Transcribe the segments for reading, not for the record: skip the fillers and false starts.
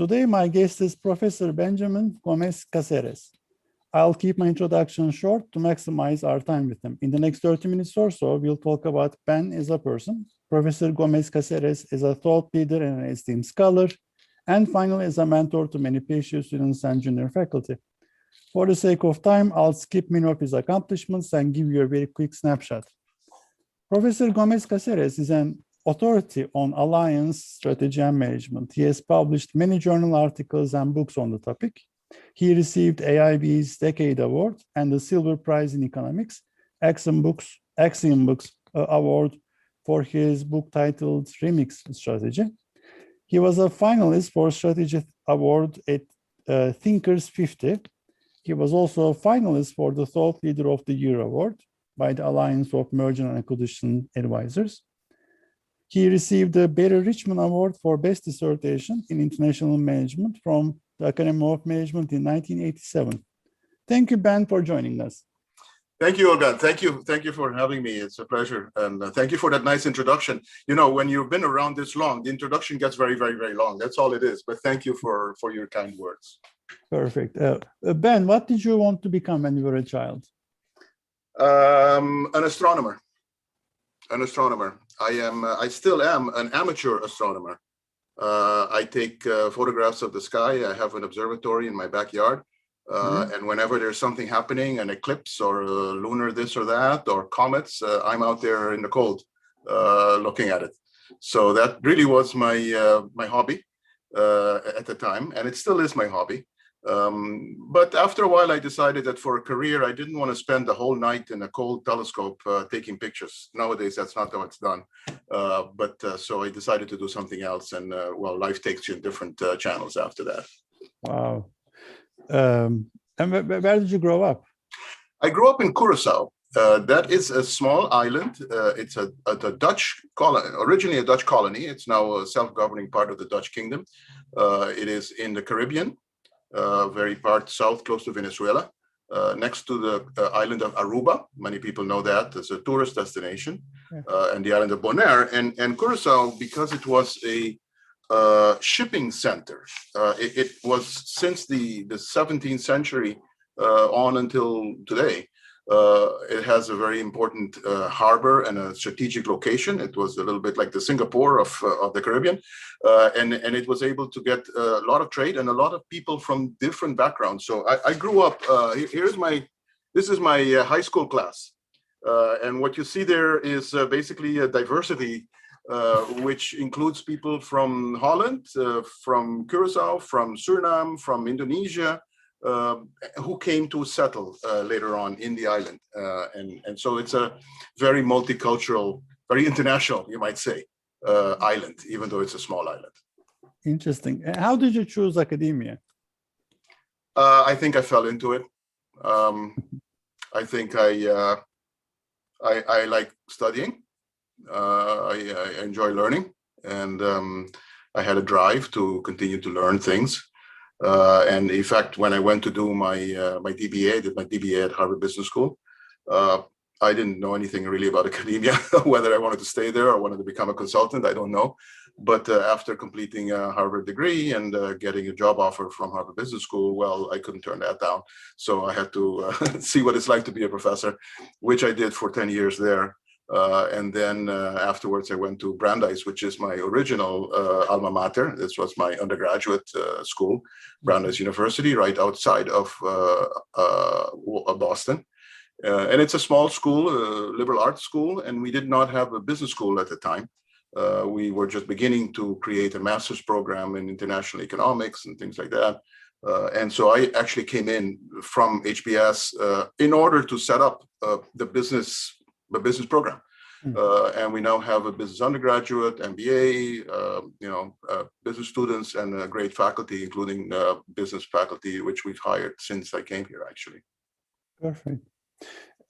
Today, my guest is Professor Benjamin Gomes-Casseres. I'll keep my introduction short to maximize our time with him. In the next 30 minutes or so, we'll talk about Ben as a person. Professor Gomes-Casseres is a thought leader and an esteemed scholar, and finally, as a mentor to many PhD students and junior faculty. For the sake of time, I'll skip many of his accomplishments and give you a very quick snapshot. Professor Gomes-Casseres is an authority on alliance strategy and management. He has published many journal articles and books on the topic. He received AIB's Decade Award and the Silver Prize in Economics, Axiom Books Award for his book titled Remix Strategy. He was a finalist for Strategy Award at Thinkers 50. He was also a finalist for the Thought Leader of the Year Award by the Alliance of Merger and Acquisition Advisors. He received the Barry Richmond Award for Best Dissertation in International Management from the Academy of Management in 1987. Thank you, Ben, for joining us. Thank you, Olga. Thank you for having me. It's a pleasure. And thank you for that nice introduction. You know, when you've been around this long, the introduction gets very, very, very long. That's all it is. But thank you for your kind words. Perfect. Ben, what did you want to become when you were a child? An astronomer. I still am an amateur astronomer. I take photographs of the sky. I have an observatory in my backyard. And whenever there's something happening, an eclipse or a lunar this or that, or comets, I'm out there in the cold looking at it. So that really was my hobby at the time, and it still is my hobby. But after a while, I decided that for a career, I didn't want to spend the whole night in a cold telescope taking pictures. Nowadays, that's not how it's done. So I decided to do something else, and well, life takes you in different channels after that. Wow. And where did you grow up? I grew up in Curacao. That is a small island. It's a Dutch colony, originally a Dutch colony. It's now a self-governing part of the Dutch kingdom. It is in the Caribbean. Very part south, close to Venezuela, next to the island of Aruba. Many people know that as a tourist destination, and the island of Bonaire. And Curacao, because it was a shipping center, it was since the 17th century on until today. It has a very important harbor and a strategic location. It was a little bit like the Singapore of the Caribbean, and it was able to get a lot of trade and a lot of people from different backgrounds. So I grew up. This is my high school class, and what you see there is basically a diversity, which includes people from Holland, from Curacao, from Suriname, from Indonesia. Who came to settle later on in the island. And so it's a very multicultural, very international, you might say, island, even though it's a small island. Interesting. How did you choose academia? I think I fell into it. I think I like studying. I enjoy learning. And I had a drive to continue to learn things. And in fact, when I went to do my DBA, I did my DBA at Harvard Business School. I didn't know anything really about academia, whether I wanted to stay there or wanted to become a consultant, I don't know. But after completing a Harvard degree and getting a job offer from Harvard Business School, well, I couldn't turn that down. So I had to see what it's like to be a professor, which I did for 10 years there. And then afterwards, I went to Brandeis, which is my original alma mater. This was my undergraduate school, Brandeis University, right outside of Boston. And it's a small school, liberal arts school, and we did not have a business school at the time. We were just beginning to create a master's program in international economics and things like that. And so I actually came in from HBS in order to set up the business program. And we now have a business undergraduate, MBA, business students, and a great faculty, including business faculty, which we've hired since I came here, actually. Perfect.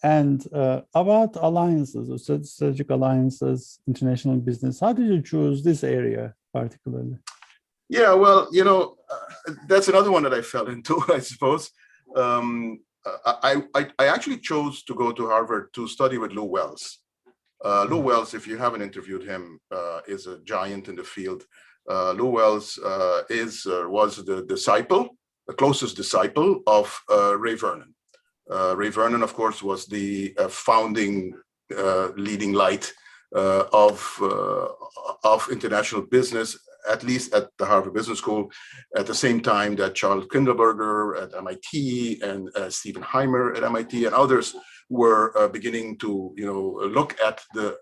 And about alliances, or strategic alliances, international business, how did you choose this area particularly? Yeah, well, that's another one that I fell into, I suppose. I actually chose to go to Harvard to study with Lou Wells. Lou Wells, if you haven't interviewed him, is a giant in the field Lou Wells was the closest disciple of Ray Vernon. Ray Vernon, of course, was the founding leading light of international business, at least at the Harvard Business School, at the same time that Charles Kindleberger at MIT and Stephen Heimer at MIT and others were beginning to look at the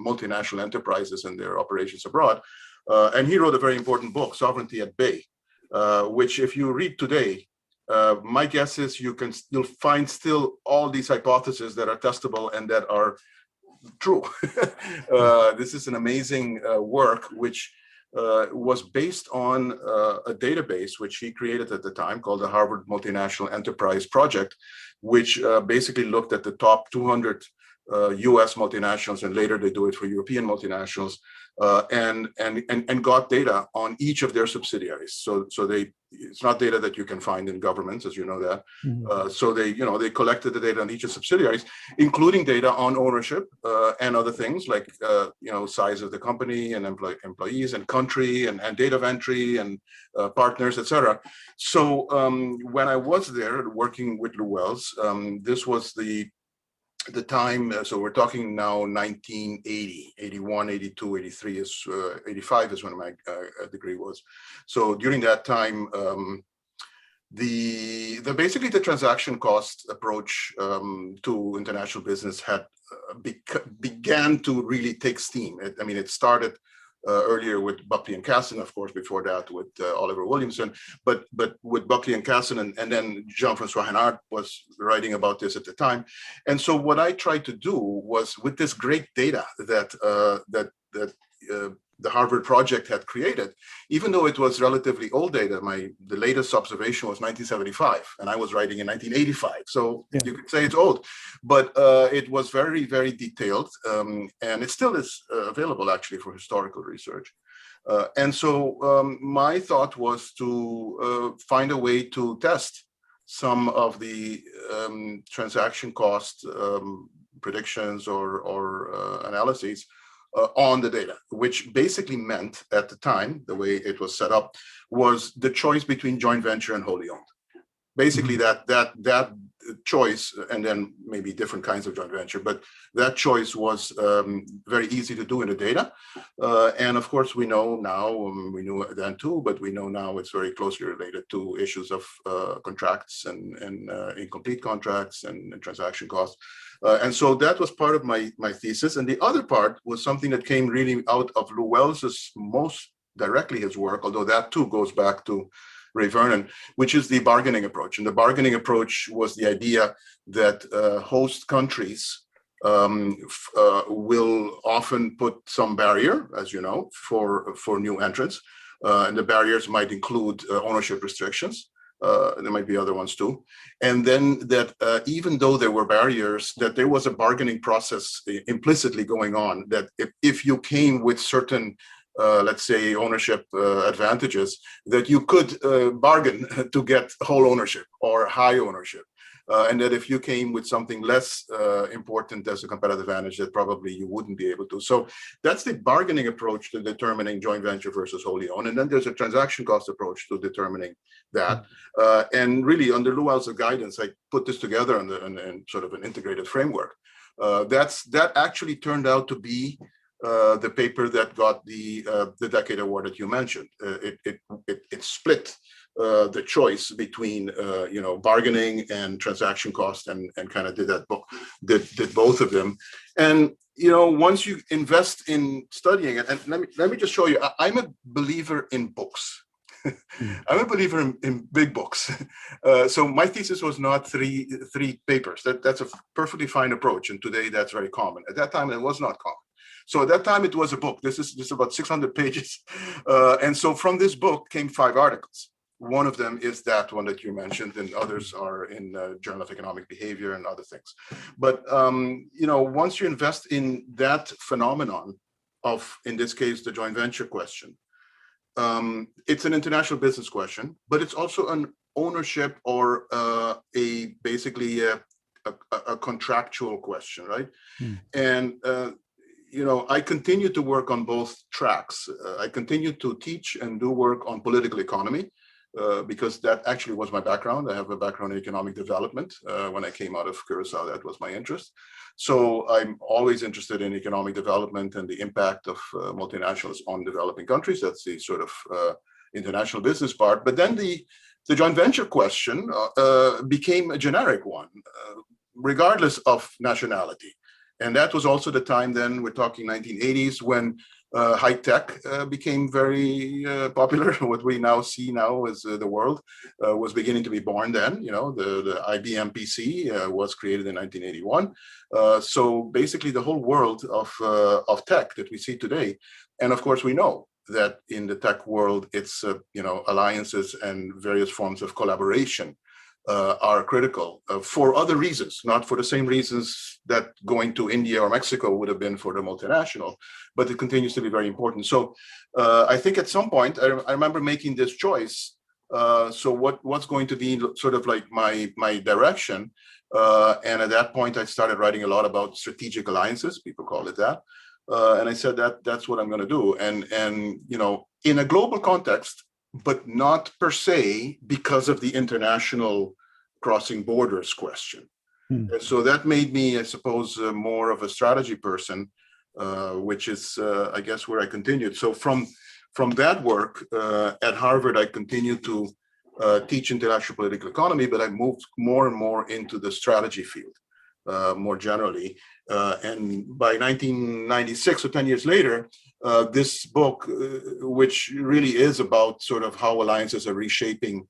multinational enterprises and their operations abroad. And he wrote a very important book, Sovereignty at Bay, which if you read today, my guess is you'll find still all these hypotheses that are testable and that are true. This is an amazing work which was based on a database which he created at the time called the Harvard Multinational Enterprise Project, which basically looked at the top 200 US multinationals, and later they do it for European multinationals, and got data on each of their subsidiaries. So it's not data that you can find in governments, as you know that. Mhm. So they collected the data on each of subsidiaries, including data on ownership and other things like size of the company and employees and country and date of entry and partners, etc. So when I was there working with Lou Wells, this was the time, so we're talking now 1980, 81, 82, 83 is, 85 is when my degree was. So during that time, basically the transaction cost approach to international business had began to really take steam. It started earlier with Buckley and Casson, of course, before that with Oliver Williamson, but with Buckley and Casson, and then Jean-François Henard was writing about this at the time. And so what I tried to do was, with this great data that the Harvard project had created, even though it was relatively old data, the latest observation was 1975, and I was writing in 1985. So yeah, you could say it's old, but it was very, very detailed, and it still is available actually for historical research. And so my thought was to find a way to test some of the transaction cost predictions or analyses on the data, which basically meant at the time, the way it was set up, was the choice between joint venture and wholly owned. Basically, that choice, and then maybe different kinds of joint venture, but that choice was very easy to do in the data. And of course, we know now, we knew then too, but we know now it's very closely related to issues of contracts and incomplete contracts and transaction costs. And so that was part of my thesis. And the other part was something that came really out of Lou Wells's, most directly his work, although that too goes back to Ray Vernon, which is the bargaining approach. And the bargaining approach was the idea that host countries will often put some barrier, as you know, for new entrants. And the barriers might include ownership restrictions. There might be other ones too. And then that even though there were barriers, that there was a bargaining process implicitly going on, that if you came with certain let's say ownership advantages, that you could bargain to get whole ownership or high ownership. And that if you came with something less important as a competitive advantage, that probably you wouldn't be able to. So that's the bargaining approach to determining joint venture versus wholly owned. And then there's a transaction cost approach to determining that. And really under Lou Wells's guidance, I put this together in sort of an integrated framework. That actually turned out to be the paper that got the Decade Award that you mentioned. It split the choice between bargaining and transaction cost, and kind of did both of them. And once you invest in studying it, and let me just show you, I'm a believer in books. I'm a believer in big books. So my thesis was not three papers. That's a perfectly fine approach, and today that's very common. At that time, it was not common. So at that time, it was a book. This is about 600 pages. And so from this book came 5 articles. One of them is that one that you mentioned, and others are in Journal of Economic Behavior and other things. But, once you invest in that phenomenon of, in this case, the joint venture question, it's an international business question, but it's also an ownership or basically a contractual question, right? And I continue to work on both tracks. I continue to teach and do work on political economy because that actually was my background. I have a background in economic development. When I came out of Curacao, that was my interest. So I'm always interested in economic development and the impact of multinationals on developing countries. That's the sort of international business part. But then the joint venture question became a generic one, regardless of nationality. And that was also the time then, we're talking 1980s, when high tech became very popular. What we now see now as the world was beginning to be born then. The IBM PC was created in 1981. So basically the whole world of tech that we see today. And of course, we know that in the tech world, it's, alliances and various forms of collaboration are critical for other reasons, not for the same reasons that going to India or Mexico would have been for the multinational, but it continues to be very important. So I think at some point, I remember making this choice. So what's going to be sort of like my direction? And at that point, I started writing a lot about strategic alliances, people call it that. And I said that's what I'm going to do. And in a global context, but not per se because of the international crossing borders question. And so that made me, I suppose, more of a strategy person, which is, I guess, where I continued. So from that work at Harvard, I continued to teach international political economy, but I moved more and more into the strategy field, more generally. And by 1996, or 10 years later, this book, which really is about sort of how alliances are reshaping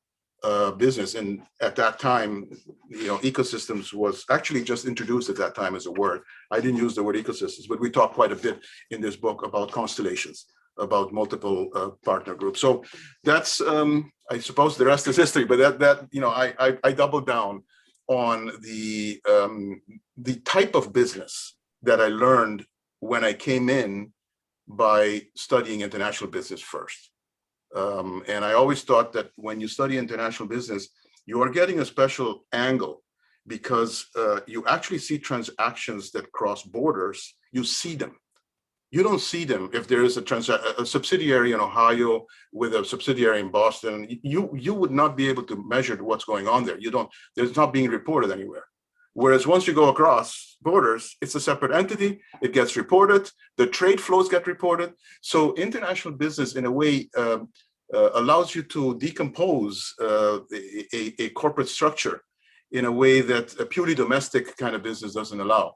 business. And at that time, ecosystems was actually just introduced at that time as a word. I didn't use the word ecosystems, but we talk quite a bit in this book about constellations, about multiple partner groups. So that's, I suppose the rest is history, but I doubled down on the type of business that I learned when I came in by studying international business first. And I always thought that when you study international business, you are getting a special angle because you actually see transactions that cross borders. You see them. You don't see them if there is a subsidiary in Ohio with a subsidiary in Boston. You would not be able to measure what's going on there. There's not being reported anywhere. Whereas once you go across borders, it's a separate entity. It gets reported. The trade flows get reported. So international business, in a way, allows you to decompose a corporate structure in a way that a purely domestic kind of business doesn't allow.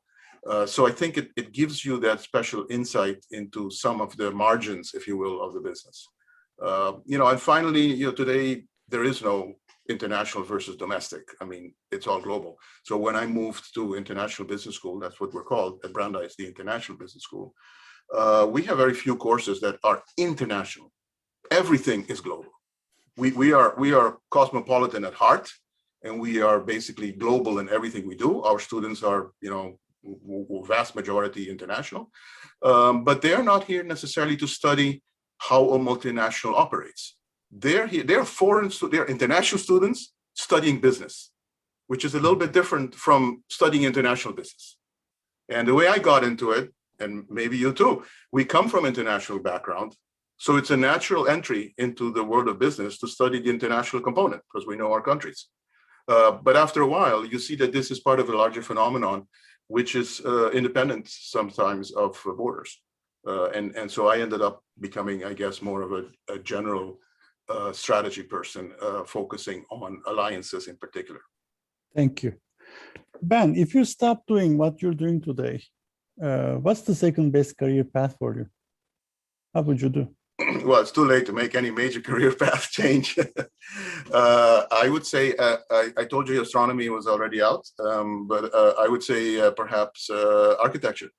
So I think it gives you that special insight into some of the margins, if you will, of the business. And finally, today there is no international versus domestic. I mean, it's all global. So when I moved to International Business School, that's what we're called at Brandeis, the International Business School, we have very few courses that are international. Everything is global. We are cosmopolitan at heart, and we are basically global in everything we do. Our students are, vast majority international, but they are not here necessarily to study how a multinational operates. They're here. They're international students studying business, which is a little bit different from studying international business. And the way I got into it, and maybe you too, we come from international background. So it's a natural entry into the world of business to study the international component because we know our countries. But after a while, you see that this is part of a larger phenomenon, which is independent sometimes of borders. And so I ended up becoming, I guess, more of a general strategy person focusing on alliances in particular. Thank you. Ben, if you stop doing what you're doing today, what's the second best career path for you? How would you do? Well, it's too late to make any major career path change. I would say, I told you astronomy was already out, but I would say perhaps architecture.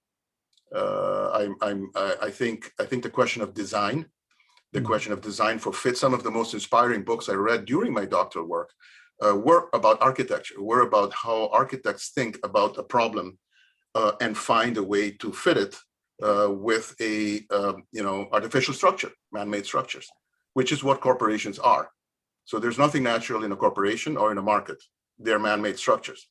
I think the question of design, for fit, some of the most inspiring books I read during my doctoral work were about architecture, were about how architects think about a problem and find a way to fit it with a artificial structure, man-made structures, which is what corporations are. So there's nothing natural in a corporation or in a market. They're man-made structures,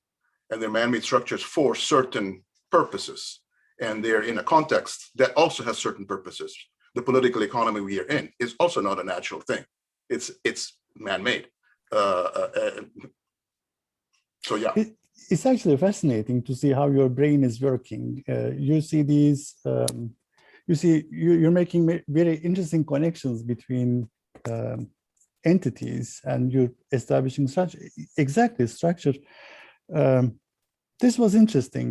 and they're man-made structures for certain purposes. and they're in a context that also has certain purposes. The political economy we are in is also not a natural thing. It's man-made. So yeah. It's actually fascinating to see how your brain is working. You see these, you're making very interesting connections between entities, and you're establishing such exactly structure. This was interesting.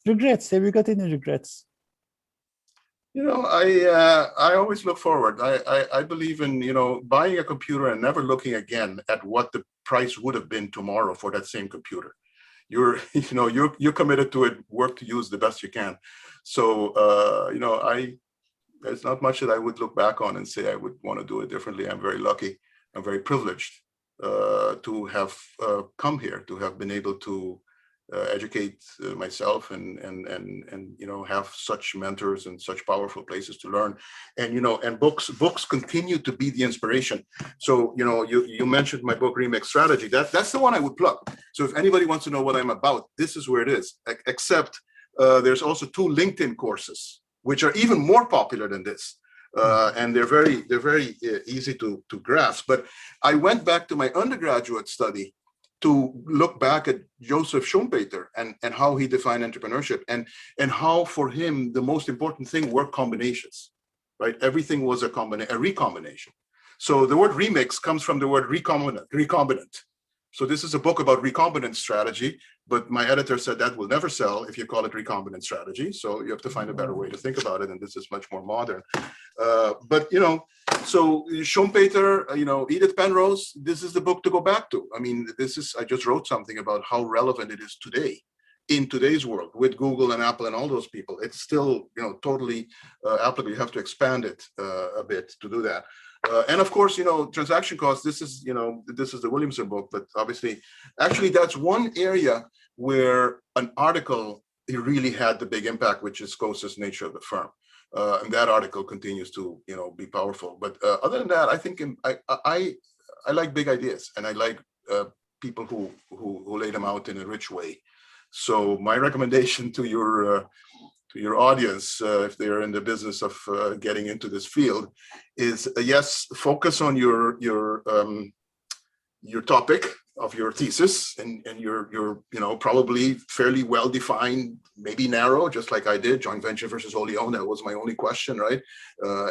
Regrets, have you got any regrets? I always look forward. I believe in, buying a computer and never looking again at what the price would have been tomorrow for that same computer. You're committed to it, work to use the best you can. So, there's not much that I would look back on and say I would want to do it differently. I'm very lucky. I'm very privileged to have come here, to have been able to educate myself and have such mentors and such powerful places to learn, and books continue to be the inspiration. So you mentioned my book Remix Strategy. That's the one I would plug. So if anybody wants to know what I'm about, this is where it is. Except there's also 2 LinkedIn courses which are even more popular than this. And they're very easy to grasp. But I went back to my undergraduate study to look back at Joseph Schumpeter and how he defined entrepreneurship, and how for him the most important thing were combinations, right? Everything was a recombination. So the word remix comes from the word recombinant. So this is a book about recombinant strategy, but my editor said that will never sell if you call it recombinant strategy. So you have to find a better way to think about it, and this is much more modern. So Schumpeter, Edith Penrose, this is the book to go back to. I mean, I just wrote something about how relevant it is today, in today's world, with Google and Apple and all those people. It's still, totally applicable. You have to expand it a bit to do that. And of course, transaction costs, this is the Williamson book, but obviously, actually that's one area where an article really had the big impact, which is Coase's Nature of the Firm. And that article continues to, be powerful. But other than that, I think I like big ideas, and I like people who lay them out in a rich way. So my recommendation to your audience, if they're in the business of getting into this field, is yes, focus on your topic of your thesis, and your probably fairly well defined, maybe narrow, just like I did, joint venture versus wholly owned. That was my only question, right?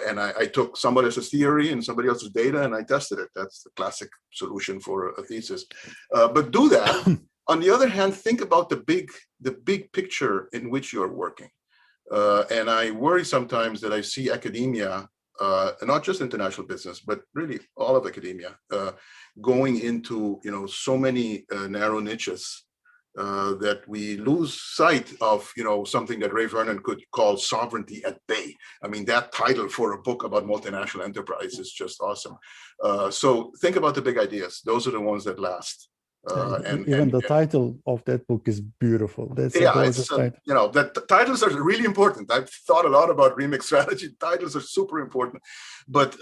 And I took somebody else's theory and somebody else's data, and I tested it. That's the classic solution for a thesis. But do that. On the other hand, think about the big picture in which you're working. And I worry sometimes that I see academia, not just international business, but really all of academia, going into so many narrow niches that we lose sight of something that Ray Vernon could call sovereignty at bay. I mean, that title for a book about multinational enterprise is just awesome. So think about the big ideas. Those are the ones that last. And the title of that book is beautiful. That's a gorgeous title. That titles are really important. I've thought a lot about Remix Strategy. Titles are super important, but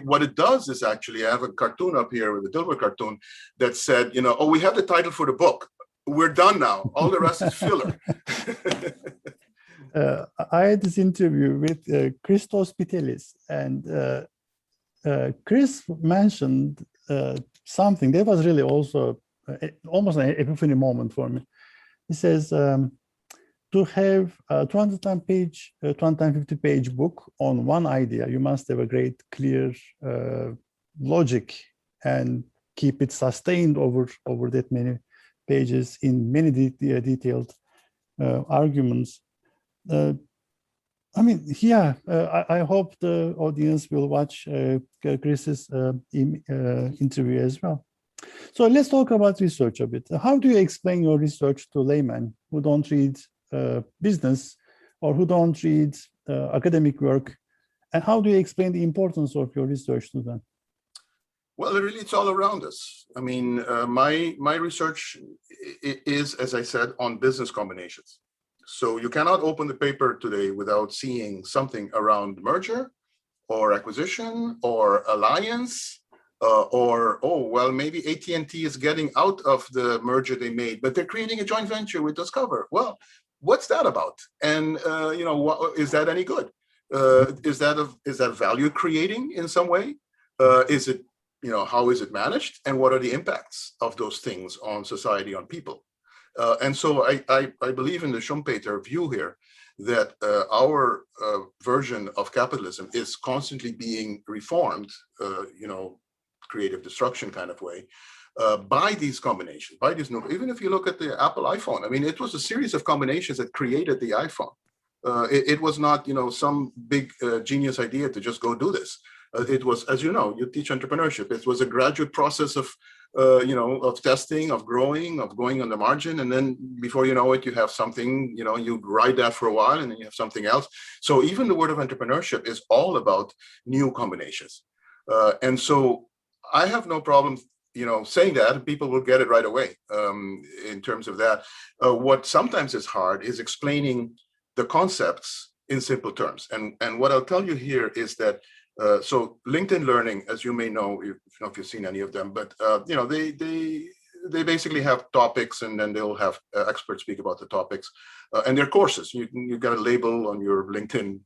what it does is actually, I have a cartoon up here with a Dilbert cartoon that said, we have the title for the book. We're done now. All the rest is filler. I had this interview with Christos Pitelis, and Chris mentioned something that was really also almost an epiphany moment for me. He says, to have a 250-page book on one idea, you must have a great, clear logic and keep it sustained over that many pages in many detailed arguments. I hope the audience will watch Chris's interview as well. So let's talk about research a bit. How do you explain your research to laymen who don't read business or who don't read academic work? And how do you explain the importance of your research to them? Well, really, it's all around us. I mean, my research is, as I said, on business combinations. So you cannot open the paper today without seeing something around merger or acquisition or alliance. Maybe AT&T is getting out of the merger they made, but they're creating a joint venture with Discover. Well, what's that about? And is that any good? Is that value creating in some way? Is it, how is it managed? And what are the impacts of those things on society, on people? And so I believe in the Schumpeter view here that our version of capitalism is constantly being reformed, creative destruction kind of way, by these combinations, by these new, even if you look at the Apple iPhone, I mean, it was a series of combinations that created the iPhone. It was not, some big genius idea to just go do this. It was, as you know, you teach entrepreneurship. It was a graduate process of, of testing, of growing, of going on the margin. And then before you know it, you have something, you ride that for a while and then you have something else. So even the word of entrepreneurship is all about new combinations. And so I have no problem, saying that, people will get it right away in terms of that. What sometimes is hard is explaining the concepts in simple terms. And what I'll tell you here is that so LinkedIn Learning, as you may know, if you've seen any of them, but they basically have topics, and then they'll have experts speak about the topics, and their courses. You got a label on your LinkedIn,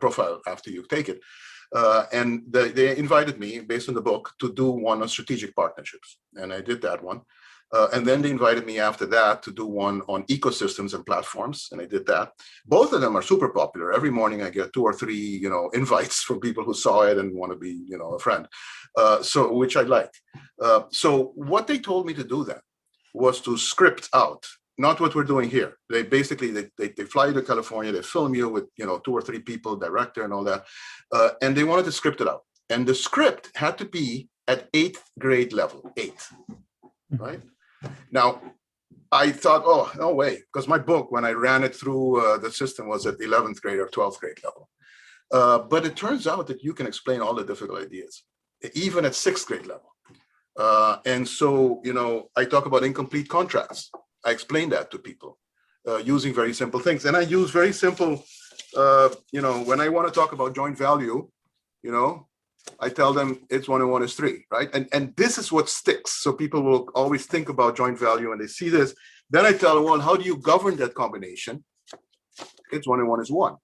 profile after you take it. And they invited me, based on the book, to do one on strategic partnerships, and I did that one. And then they invited me after that to do one on ecosystems and platforms, and I did that. Both of them are super popular. Every morning I get 2 or 3, invites from people who saw it and want to be, a friend. So which I like. So what they told me to do then was to script out, not what we're doing here. They basically they fly you to California, they film you with 2 or 3 people, director and all that, and they wanted to script it out. And the script had to be at 8th grade level, 8, right? Now, I thought, oh, no way, because my book, when I ran it through the system, was at 11th grade or 12th grade level. But it turns out that you can explain all the difficult ideas, even at 6th grade level. And so, I talk about incomplete contracts. I explain that to people using very simple things. And I use very simple, when I want to talk about joint value, I tell them it's 1 and 1 is 3, right? And this is what sticks. So people will always think about joint value and they see this. Then I tell them, well, how do you govern that combination? It's 1 and 1 is 1.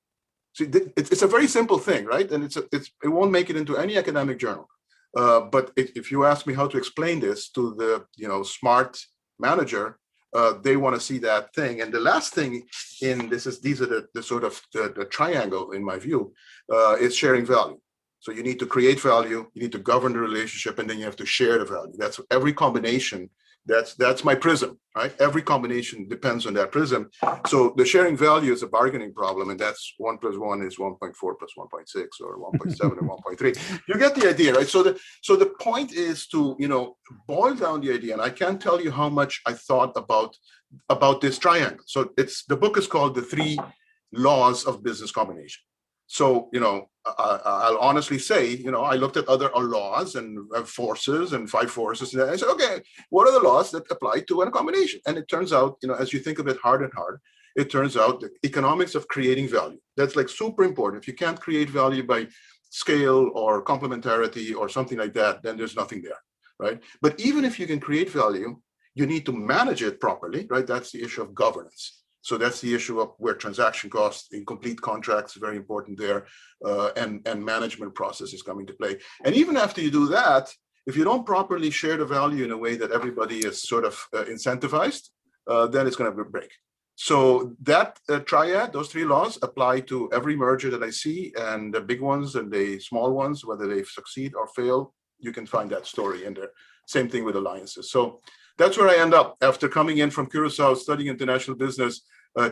See, it's a very simple thing, right? And it won't make it into any academic journal. But if you ask me how to explain this to the smart manager, they want to see that thing. And the last thing these are the sort of the triangle in my view, is sharing value. So you need to create value, you need to govern the relationship, and then you have to share the value. That's every combination. That's my prism, right? Every combination depends on that prism. So the sharing value is a bargaining problem, and that's 1 + 1 is 1.4 + 1.6 or 1.7 or 1.3. You get the idea, right? So the point is to boil down the idea, and I can't tell you how much I thought about this triangle. So the book is called The 3 Laws of Business Combination. So, I'll honestly say, I looked at other laws and forces and 5 forces. And I said, okay, what are the laws that apply to a combination? And it turns out, as you think of it hard and hard, it turns out the economics of creating value. That's like super important. If you can't create value by scale or complementarity or something like that, then there's nothing there, right? But even if you can create value, you need to manage it properly, right? That's the issue of governance. So that's the issue of where transaction costs, incomplete contracts, very important there, and management process is coming to play. And even after you do that, if you don't properly share the value in a way that everybody is sort of incentivized, then it's going to break. So that triad, those 3 laws apply to every merger that I see, and the big ones and the small ones, whether they succeed or fail, you can find that story in there. Same thing with alliances. So that's where I end up after coming in from Curacao, studying international business,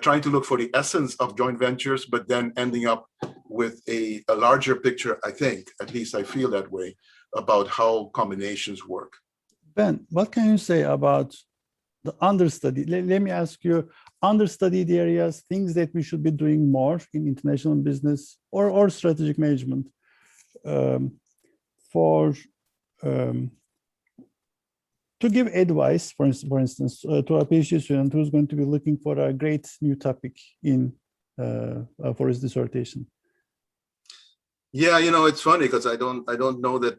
trying to look for the essence of joint ventures, but then ending up with a larger picture, I think, at least I feel that way, about how combinations work. Ben, what can you say about the understudied? Let me ask you, understudied areas, things that we should be doing more in international business or strategic management to give advice, for instance, to a PhD student who's going to be looking for a great new topic for his dissertation. Yeah, it's funny because I don't know that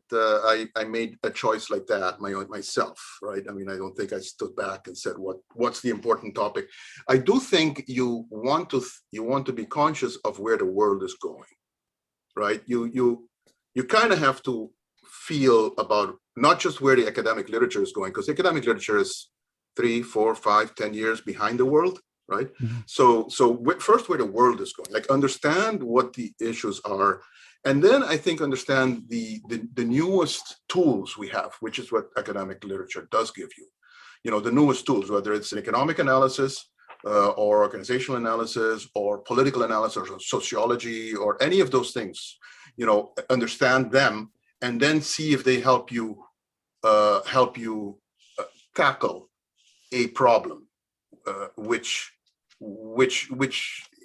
I made a choice like that myself, right? I mean, I don't think I stood back and said what's the important topic. I do think you want to be conscious of where the world is going, right? You kind of have to feel about not just where the academic literature is going, because academic literature is 3, 4, 5, 10 years behind the world, right? Mhm. So first where the world is going, like understand what the issues are, and then I think understand the newest tools we have, which is what academic literature does give you. The newest tools, whether it's an economic analysis, or organizational analysis, or political analysis, or sociology, or any of those things. Understand them, and then see if they help you tackle a problem, which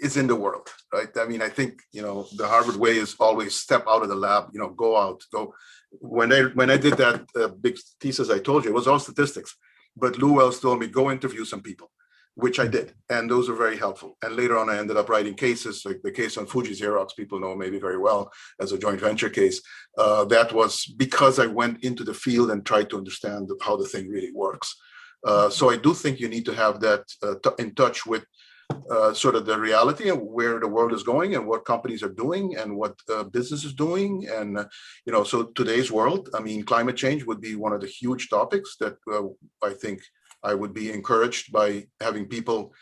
is in the world, right? I mean, I think the Harvard way is always step out of the lab, go out, go. When I did that big thesis I told you, it was all statistics, but Lou Wells told me go interview some people, which I did, and those are very helpful. And later on, I ended up writing cases, like the case on Fuji Xerox, people know maybe very well as a joint venture case. That was because I went into the field and tried to understand how the thing really works. So I do think you need to have that in touch with sort of the reality of where the world is going and what companies are doing and what business is doing. And, so today's world, I mean, climate change would be one of the huge topics that I think I would be encouraged by having people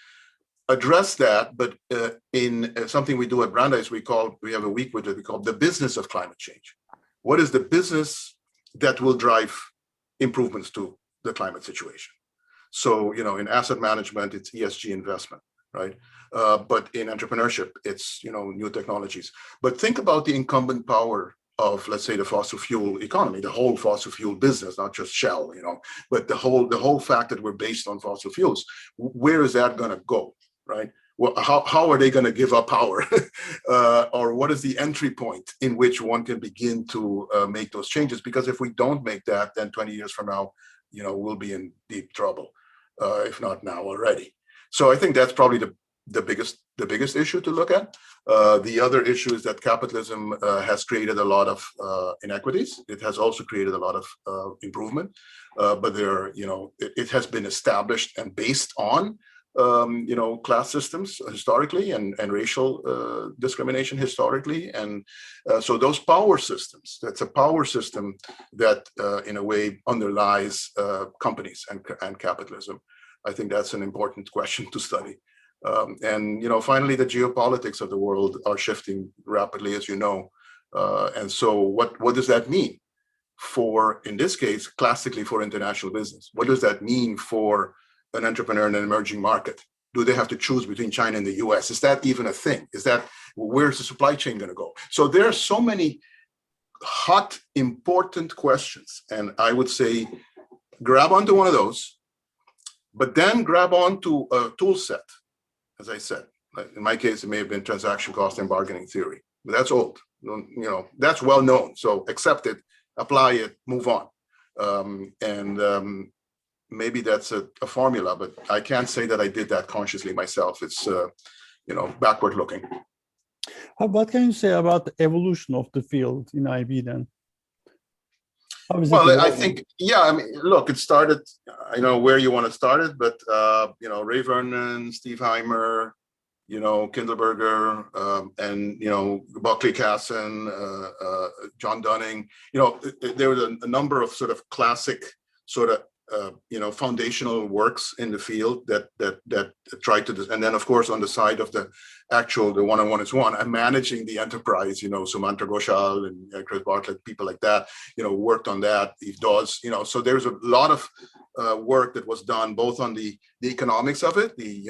address that. But in something we do at Brandeis, we have a week with it, we call the business of climate change. What is the business that will drive improvements to the climate situation? So, in asset management, it's ESG investment, right? But in entrepreneurship, it's, new technologies. But think about the incumbent power of, let's say, the fossil fuel economy, the whole fossil fuel business, not just Shell, but the whole fact that we're based on fossil fuels. Where is that going to go, right? Well, how are they going to give up power? Or what is the entry point in which one can begin to make those changes? Because if we don't make that, then 20 years from now, we'll be in deep trouble, if not now already. So I think that's probably the biggest issue to look at. The other issue is that capitalism has created a lot of inequities. It has also created a lot of improvement, but it has been established and based on class systems historically, and racial discrimination historically. And so those power systems, that's a power system that in a way underlies companies and capitalism. I think that's an important question to study. And finally, the geopolitics of the world are shifting rapidly, as you know. And so what does that mean for, in this case, classically for international business? What does that mean for an entrepreneur in an emerging market? Do they have to choose between China and the US? Is that even a thing? Where's the supply chain going to go? So there are so many hot, important questions. And I would say, grab onto one of those, but then grab onto a tool set. As I said, in my case, it may have been transaction cost and bargaining theory, but that's old. That's well known. So accept it, apply it, move on. Maybe that's a formula, but I can't say that I did that consciously myself. It's, backward looking. What can you say about the evolution of the field in IB then? Well, I think, I mean, look, it started, I know where you want to start it, but, Ray Vernon, Steve Heimer, Kindleberger, and, Buckley Casson, John Dunning, there was a number of sort of classic sort of, foundational works in the field that tried to, and then of course on the side of the one-on-one is one, I'm managing the enterprise, Sumanta Ghoshal and Chris Bartlett, people like that, worked on that, Eve Dawes, so there's a lot of work that was done both on the economics of it, the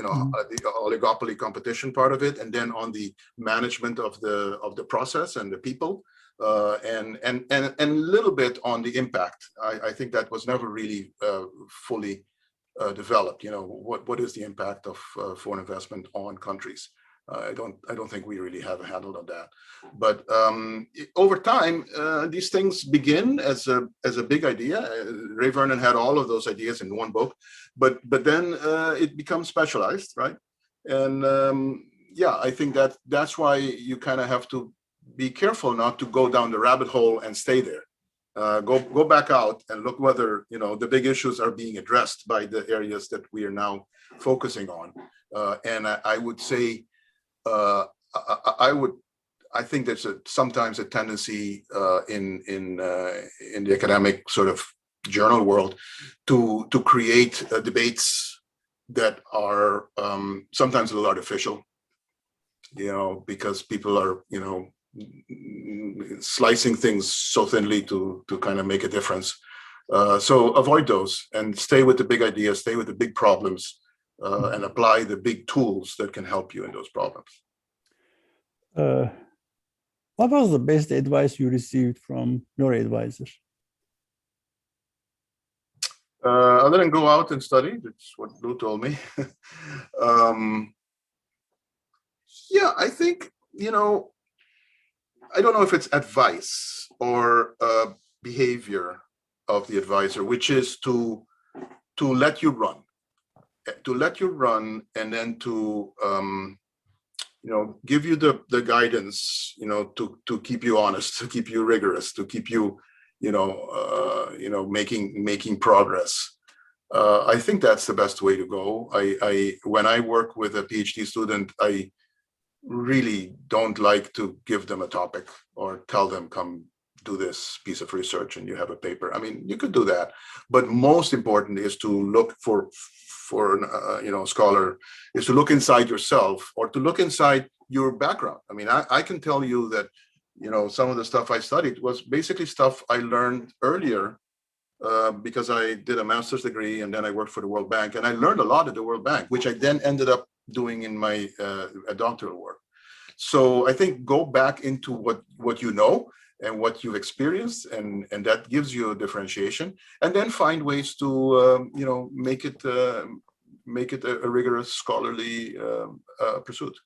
oligopoly competition part of it, and then on the management of the process and the people. And a little bit on the impact. I think that was never really fully developed. What is the impact of foreign investment on countries? I don't think we really have a handle on that. But over time, these things begin as a big idea. Ray Vernon had all of those ideas in one book, but then it becomes specialized, right? And I think that's why you kind of have to be careful not to go down the rabbit hole and stay there. Go back out and look whether the big issues are being addressed by the areas that we are now focusing on. And I would say I think there's sometimes a tendency in the academic sort of journal world to create debates that are sometimes a little artificial, because people are slicing things so thinly to kind of make a difference. So avoid those and stay with the big ideas, stay with the big problems, and apply the big tools that can help you in those problems. What was the best advice you received from your advisor? Other than go out and study, that's what Lou told me. Yeah, I think, I don't know if it's advice or behavior of the advisor, which is to let you run, and then to give you the guidance, to keep you honest, to keep you rigorous, to keep you, making progress. I think that's the best way to go. When I work with a PhD student, I really don't like to give them a topic or tell them, come do this piece of research and you have a paper. I mean, you could do that, but most important is to look for a scholar is to look inside yourself or to look inside your background. I mean, I can tell you that, some of the stuff I studied was basically stuff I learned earlier because I did a master's degree and then I worked for the World Bank, and I learned a lot at the World Bank, which I then ended up doing in my doctoral work. So I think go back into what you know and what you've experienced, and that gives you a differentiation, and then find ways to make it a rigorous scholarly pursuit.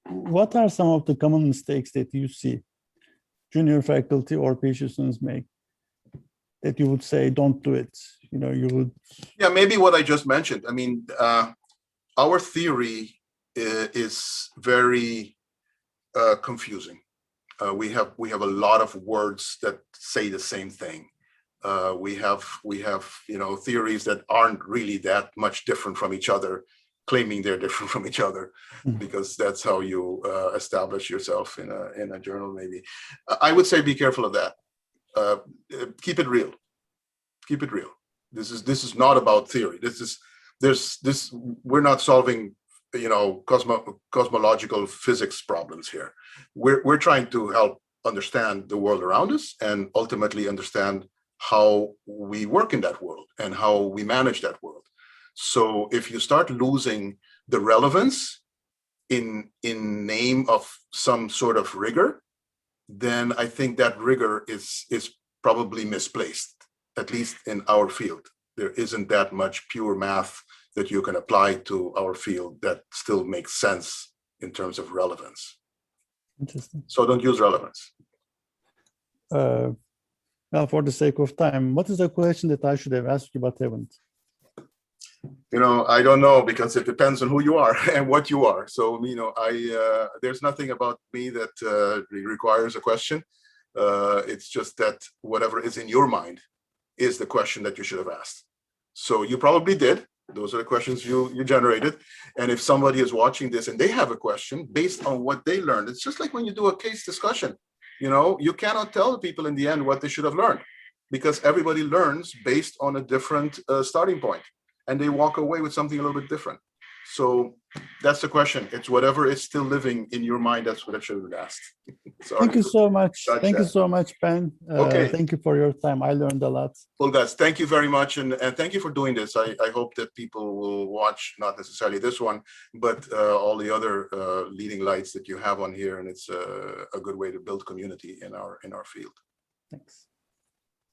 What are some of the common mistakes that you see junior faculty or PhD students make that you would say don't do it? You would. Yeah, maybe what I just mentioned. I mean, our theory is very confusing. We have a lot of words that say the same thing. We have theories that aren't really that much different from each other, claiming they're different from each other, because that's how you establish yourself in a journal. Maybe I would say be careful of that. Keep it real. Keep it real. This is not about theory. We're not solving cosmological physics problems here. We're trying to help understand the world around us and ultimately understand how we work in that world and how we manage that world. So if you start losing the relevance in name of some sort of rigor, then I think that rigor is probably misplaced, at least in our field. There isn't that much pure math that you can apply to our field that still makes sense in terms of relevance. Interesting. So don't use relevance. Now, for the sake of time, what is a question that I should have asked you but haven't? I don't know, because it depends on who you are and what you are. So, there's nothing about me that requires a question. It's just that whatever is in your mind is the question that you should have asked. So you probably did. Those are the questions you generated. And if somebody is watching this and they have a question based on what they learned, it's just like when you do a case discussion. You cannot tell the people in the end what they should have learned, because everybody learns based on a different starting point, and they walk away with something a little bit different. So that's the question. It's whatever is still living in your mind. That's what I should have asked. Thank you so much. Thank you so much, Ben. Okay. Thank you for your time. I learned a lot. Well, guys, thank you very much. And thank you for doing this. I hope that people will watch, not necessarily this one, but all the other leading lights that you have on here. And it's a good way to build community in our field. Thanks.